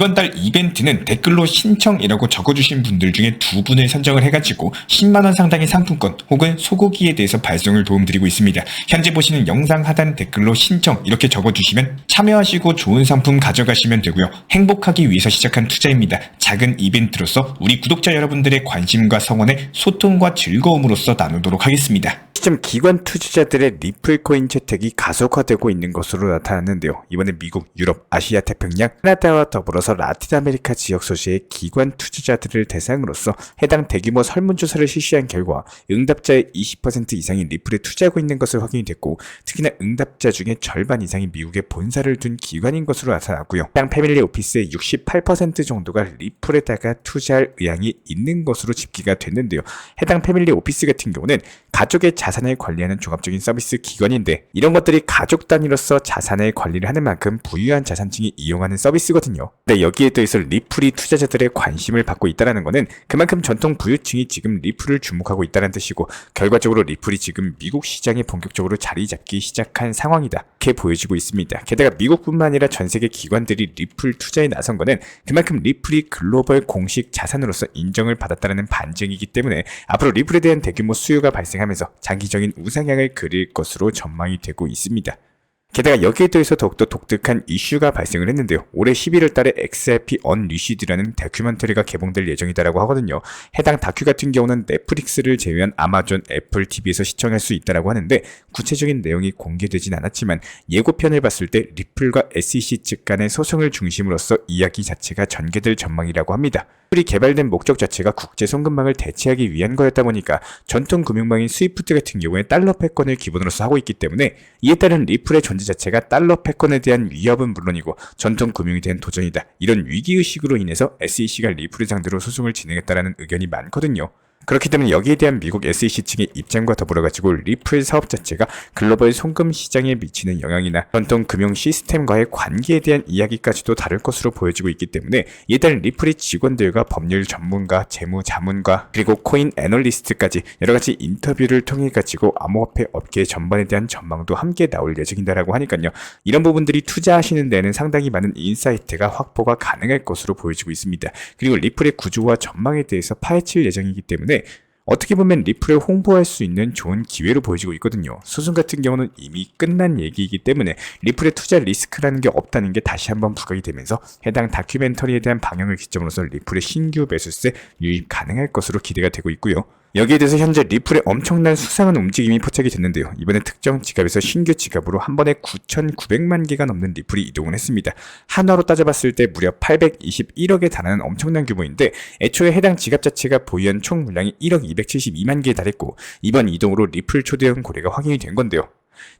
이번 달 이벤트는 댓글로 신청이라고 적어주신 분들 중에 2분을 선정을 해가지고 10만원 상당의 상품권 혹은 소고기에 대해서 발송을 도움드리고 있습니다. 현재 보시는 영상 하단 댓글로 신청 이렇게 적어주시면 참여하시고 좋은 상품 가져가시면 되고요. 행복하기 위해서 시작한 투자입니다. 작은 이벤트로서 우리 구독자 여러분들의 관심과 성원에 소통과 즐거움으로써 나누도록 하겠습니다. 시점 기관 투자자들의 리플코인 채택이 가속화되고 있는 것으로 나타났는데요. 이번에 미국, 유럽, 아시아 태평양, 캐나다와 더불어서 라틴 아메리카 지역 소재의 기관 투자자들을 대상으로서 해당 대규모 설문조사를 실시한 결과 응답자의 20% 이상이 리플에 투자하고 있는 것을 확인이 됐고, 특히나 응답자 중에 절반 이상이 미국에 본사를 둔 기관인 것으로 나타났고요. 해당 패밀리 오피스의 68% 정도가 리플에다가 투자할 의향이 있는 것으로 집계가 됐는데요. 해당 패밀리 오피스 같은 경우는 가족의 자산을 관리하는 종합적인 서비스 기관인데, 이런 것들이 가족 단위로서 자산을 관리를 하는 만큼 부유한 자산층이 이용하는 서비스거든요. 근데 여기에 더해서 리플이 투자자들의 관심을 받고 있다는 것은 그만큼 전통 부유층이 지금 리플을 주목하고 있다는 뜻이고, 결과적으로 리플이 지금 미국 시장에 본격적으로 자리 잡기 시작한 상황이다, 이렇게 보여지고 있습니다. 게다가 미국뿐만 아니라 전 세계 기관들이 리플 투자에 나선 것은 그만큼 리플이 글로벌 공식 자산으로서 인정을 받았다는 반증이기 때문에 앞으로 리플에 대한 대규모 수요가 발생하면서 장기적인 우상향을 그릴 것으로 전망이 되고 있습니다. 게다가 여기에 더해서 더욱더 독특한 이슈가 발생을 했는데요. 올해 11월 달에 XRP Unleashed라는 다큐멘터리가 개봉될 예정이다라고 하거든요. 해당 다큐 같은 경우는 넷플릭스를 제외한 아마존, 애플 TV에서 시청할 수 있다라고 하는데, 구체적인 내용이 공개되진 않았지만 예고편을 봤을 때 리플과 SEC 측 간의 소송을 중심으로서 이야기 자체가 전개될 전망이라고 합니다. 리플이 개발된 목적 자체가 국제 송금망을 대체하기 위한 거였다 보니까 전통 금융망인 스위프트 같은 경우에 달러 패권을 기본으로서 하고 있기 때문에, 이에 따른 리플의 존재 자체가 달러 패권에 대한 위협은 물론이고 전통 금융에 대한 도전이다, 이런 위기의식으로 인해서 SEC가 리플을 상대로 소송을 진행했다라는 의견이 많거든요. 그렇기 때문에 여기에 대한 미국 SEC 측의 입장과 더불어가지고 리플 사업 자체가 글로벌 송금 시장에 미치는 영향이나 전통 금융 시스템과의 관계에 대한 이야기까지도 다룰 것으로 보여지고 있기 때문에, 이에 따른 리플의 직원들과 법률 전문가, 재무 자문가, 그리고 코인 애널리스트까지 여러가지 인터뷰를 통해가지고 암호화폐 업계 전반에 대한 전망도 함께 나올 예정이다라고 하니까요. 이런 부분들이 투자하시는 데는 상당히 많은 인사이트가 확보가 가능할 것으로 보여지고 있습니다. 그리고 리플의 구조와 전망에 대해서 파헤칠 예정이기 때문에 어떻게 보면 리플을 홍보할 수 있는 좋은 기회로 보여지고 있거든요. 소송 같은 경우는 이미 끝난 얘기이기 때문에 리플의 투자 리스크라는 게 없다는 게 다시 한번 부각이 되면서 해당 다큐멘터리에 대한 방영을 기점으로서 리플의 신규 매수세 유입 가능할 것으로 기대가 되고 있고요. 여기에 대해서 현재 리플의 엄청난 수상한 움직임이 포착이 됐는데요. 이번에 특정 지갑에서 신규 지갑으로 한 번에 9,900만 개가 넘는 리플이 이동을 했습니다. 한화로 따져봤을 때 무려 821억에 달하는 엄청난 규모인데, 애초에 해당 지갑 자체가 보유한 총 물량이 1억 272만 개에 달했고, 이번 이동으로 리플 초대형 거래가 확인이 된 건데요.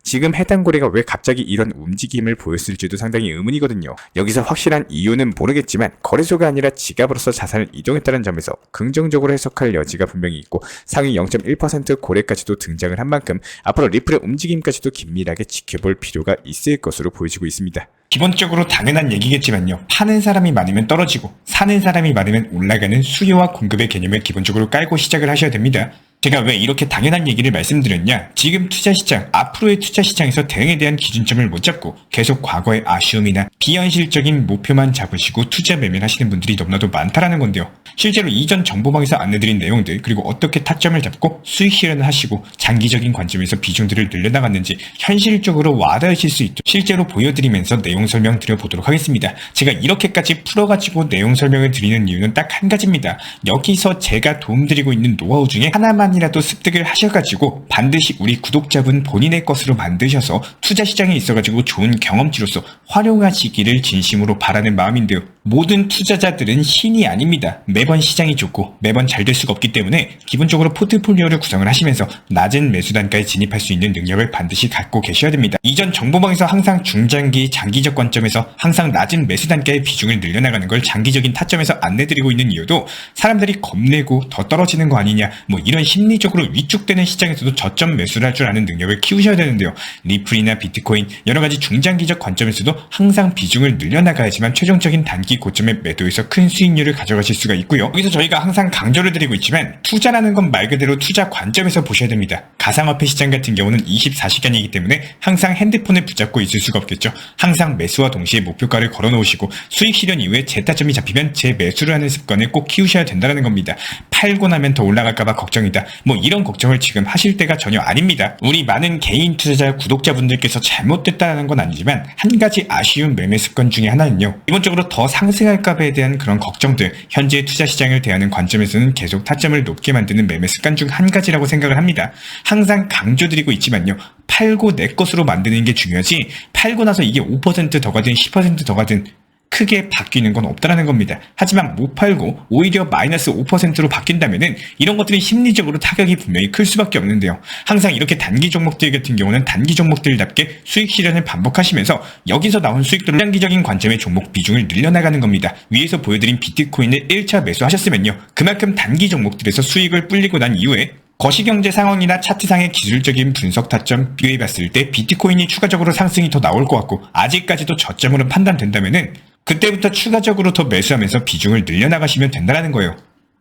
지금 해당 거래가 왜 갑자기 이런 움직임을 보였을지도 상당히 의문이거든요. 여기서 확실한 이유는 모르겠지만 거래소가 아니라 지갑으로서 자산을 이동했다는 점에서 긍정적으로 해석할 여지가 분명히 있고, 상위 0.1% 고래까지도 등장을 한 만큼 앞으로 리플의 움직임까지도 긴밀하게 지켜볼 필요가 있을 것으로 보여지고 있습니다. 기본적으로 당연한 얘기겠지만요. 파는 사람이 많으면 떨어지고 사는 사람이 많으면 올라가는 수요와 공급의 개념을 기본적으로 깔고 시작을 하셔야 됩니다. 제가 왜 이렇게 당연한 얘기를 말씀드렸냐? 지금 투자시장, 앞으로의 투자시장에서 대응에 대한 기준점을 못 잡고 계속 과거의 아쉬움이나 비현실적인 목표만 잡으시고 투자 매매하시는 분들이 너무나도 많다라는 건데요. 실제로 이전 정보방에서 안내드린 내용들, 그리고 어떻게 타점을 잡고 수익 실현을 하시고 장기적인 관점에서 비중들을 늘려나갔는지 현실적으로 와닿으실 수 있도록 실제로 보여드리면서 내용 설명 드려보도록 하겠습니다. 제가 이렇게까지 풀어가지고 내용 설명을 드리는 이유는 딱 한 가지입니다. 여기서 제가 도움드리고 있는 노하우 중에 하나만이라도 습득을 하셔가지고 반드시 우리 구독자분 본인의 것으로 만드셔서 투자시장에 있어가지고 좋은 경험치로서 활용하시기를 진심으로 바라는 마음인데요. 모든 투자자들은 신이 아닙니다. 매번 시장이 좋고 매번 잘 될 수가 없기 때문에 기본적으로 포트폴리오를 구성을 하시면서 낮은 매수 단가에 진입할 수 있는 능력을 반드시 갖고 계셔야 됩니다. 이전 정보방에서 항상 중장기, 장기적 관점에서 항상 낮은 매수 단가의 비중을 늘려나가는 걸 장기적인 타점에서 안내드리고 있는 이유도 사람들이 겁내고 더 떨어지는 거 아니냐, 뭐 이런 심리 심리적으로 위축되는 시장에서도 저점 매수를 할 줄 아는 능력을 키우셔야 되는데요. 리플이나 비트코인 여러가지 중장기적 관점에서도 항상 비중을 늘려나가야지만 최종적인 단기 고점의 매도에서 큰 수익률을 가져가실 수가 있고요. 여기서 저희가 항상 강조를 드리고 있지만 투자라는 건 말 그대로 투자 관점에서 보셔야 됩니다. 가상화폐 시장 같은 경우는 24시간이기 때문에 항상 핸드폰을 붙잡고 있을 수가 없겠죠. 항상 매수와 동시에 목표가를 걸어놓으시고 수익 실현 이후에 재타점이 잡히면 재매수를 하는 습관을 꼭 키우셔야 된다는 겁니다. 팔고 나면 더 올라갈까봐 걱정이다. 뭐 이런 걱정을 지금 하실 때가 전혀 아닙니다. 우리 많은 개인 투자자 구독자분들께서 잘못됐다는 건 아니지만 한 가지 아쉬운 매매 습관 중에 하나는요. 기본적으로 더 상승할까봐에 대한 그런 걱정들, 현재 투자 시장을 대하는 관점에서는 계속 타점을 높게 만드는 매매 습관 중 한 가지라고 생각을 합니다. 항상 강조드리고 있지만요. 팔고 내 것으로 만드는 게 중요하지 팔고 나서 이게 5%더 가든 10%더 가든 크게 바뀌는 건 없다라는 겁니다. 하지만 못 팔고 오히려 마이너스 5%로 바뀐다면은 이런 것들이 심리적으로 타격이 분명히 클 수밖에 없는데요. 항상 이렇게 단기 종목들 같은 경우는 단기 종목들답게 수익 실현을 반복하시면서 여기서 나온 수익들을 장기적인 관점의 종목 비중을 늘려나가는 겁니다. 위에서 보여드린 비트코인을 1차 매수하셨으면요. 그만큼 단기 종목들에서 수익을 불리고 난 이후에 거시경제 상황이나 차트상의 기술적인 분석 타점 비교해봤을 때 비트코인이 추가적으로 상승이 더 나올 것 같고 아직까지도 저점으로 판단된다면은 그때부터 추가적으로 더 매수하면서 비중을 늘려나가시면 된다는 거예요.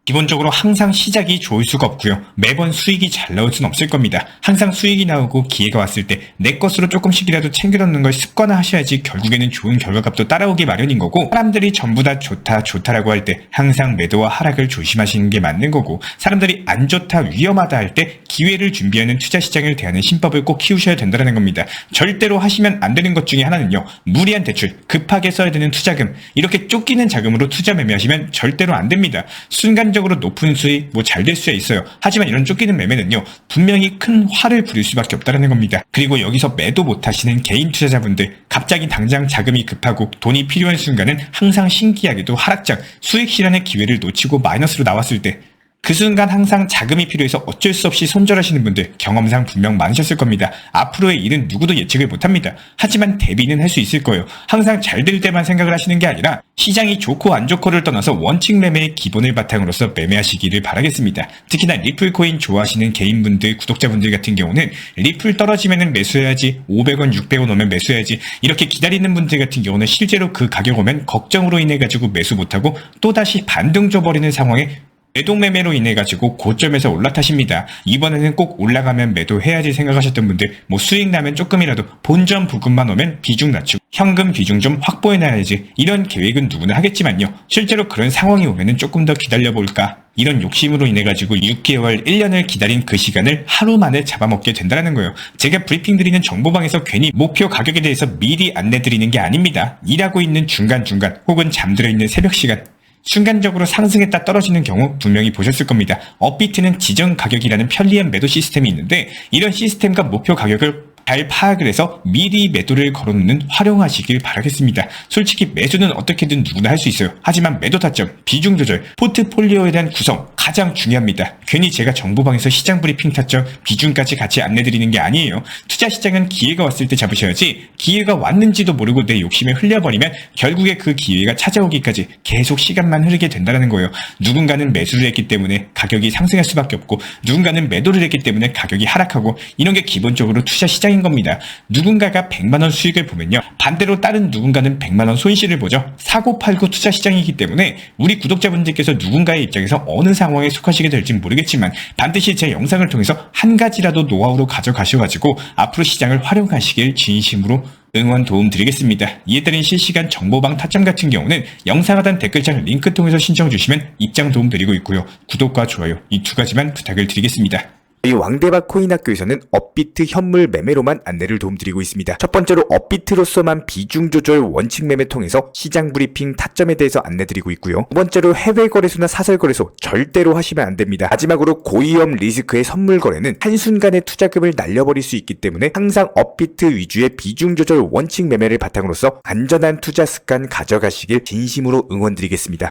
기본적으로 항상 시작이 좋을 수가 없고요. 매번 수익이 잘 나올 수는 없을 겁니다. 항상 수익이 나오고 기회가 왔을 때 내 것으로 조금씩이라도 챙겨놓는 걸 습관화하셔야지 결국에는 좋은 결과값도 따라오기 마련인 거고 사람들이 전부 다 좋다라고 할 때 항상 매도와 하락을 조심하시는 게 맞는 거고 사람들이 안 좋다 위험하다 할 때 기회를 준비하는 투자 시장을 대하는 신법을 꼭 키우셔야 된다는 겁니다. 절대로 하시면 안 되는 것 중에 하나는요. 무리한 대출, 급하게 써야 되는 투자금 이렇게 쫓기는 자금으로 투자 매매하시면 절대로 안 됩니다. 순간적으로 높은 수익 잘 될 수야 있어요. 하지만 이런 쫓기는 매매는요. 분명히 큰 화를 부릴 수밖에 없다는 겁니다. 그리고 여기서 매도 못하시는 개인 투자자분들 갑자기 당장 자금이 급하고 돈이 필요한 순간은 항상 신기하게도 하락장, 수익 실현의 기회를 놓치고 마이너스로 나왔을 때 그 순간 항상 자금이 필요해서 어쩔 수 없이 손절하시는 분들 경험상 분명 많으셨을 겁니다. 앞으로의 일은 누구도 예측을 못합니다. 하지만 대비는 할 수 있을 거예요. 항상 잘 될 때만 생각을 하시는 게 아니라 시장이 좋고 안 좋고를 떠나서 원칙 매매의 기본을 바탕으로서 매매하시기를 바라겠습니다. 특히나 리플코인 좋아하시는 개인분들, 구독자분들 같은 경우는 리플 떨어지면 매수해야지 500원, 600원 오면 매수해야지 이렇게 기다리는 분들 같은 경우는 실제로 그 가격 오면 걱정으로 인해 가지고 매수 못하고 또다시 반등 줘버리는 상황에 매도매매로 인해 가지고 고점에서 올라타십니다. 이번에는 꼭 올라가면 매도해야지 생각하셨던 분들 수익 나면 조금이라도 본전 부금만 오면 비중 낮추고 현금 비중 좀 확보해놔야지 이런 계획은 누구나 하겠지만요. 실제로 그런 상황이 오면은 조금 더 기다려볼까 이런 욕심으로 인해 가지고 6개월, 1년을 기다린 그 시간을 하루 만에 잡아먹게 된다는 거예요. 제가 브리핑 드리는 정보방에서 괜히 목표 가격에 대해서 미리 안내 드리는 게 아닙니다. 일하고 있는 중간중간 혹은 잠들어 있는 새벽 시간 순간적으로 상승했다 떨어지는 경우 분명히 보셨을 겁니다. 업비트는 지정 가격이라는 편리한 매도 시스템이 있는데 이런 시스템과 목표 가격을 잘 파악을 해서 미리 매도를 걸어놓는 활용하시길 바라겠습니다. 솔직히 매수는 어떻게든 누구나 할 수 있어요. 하지만 매도 타점, 비중 조절, 포트폴리오에 대한 구성 가장 중요합니다. 괜히 제가 정보방에서 시장 브리핑 타점, 비중까지 같이 안내드리는 게 아니에요. 투자 시장은 기회가 왔을 때 잡으셔야지 기회가 왔는지도 모르고 내 욕심에 흘려버리면 결국에 그 기회가 찾아오기까지 계속 시간만 흐르게 된다는 거예요. 누군가는 매수를 했기 때문에 가격이 상승할 수밖에 없고 누군가는 매도를 했기 때문에 가격이 하락하고 이런 게 기본적으로 투자 시장인 겁니다. 누군가가 100만원 수익을 보면요. 반대로 다른 누군가는 100만원 손실을 보죠. 사고 팔고 투자 시장이기 때문에 우리 구독자분들께서 누군가의 입장에서 어느 상황에 속하시게 될지 모르겠지만 반드시 제 영상을 통해서 한 가지라도 노하우로 가져가셔가지고 앞으로 시장을 활용하시길 진심으로 응원 도움 드리겠습니다. 이에 따른 실시간 정보방 타점 같은 경우는 영상 하단 댓글창 링크 통해서 신청 주시면 입장 도움 드리고 있고요. 구독과 좋아요 이 두 가지만 부탁을 드리겠습니다. 이 왕대박 코인학교에서는 업비트 현물 매매로만 안내를 도움드리고 있습니다. 첫 번째로 업비트로서만 비중 조절 원칙 매매 통해서 시장 브리핑 타점에 대해서 안내드리고 있고요. 두 번째로 해외 거래소나 사설 거래소 절대로 하시면 안 됩니다. 마지막으로 고위험 리스크의 선물 거래는 한순간에 투자금을 날려버릴 수 있기 때문에 항상 업비트 위주의 비중 조절 원칙 매매를 바탕으로서 안전한 투자 습관 가져가시길 진심으로 응원드리겠습니다.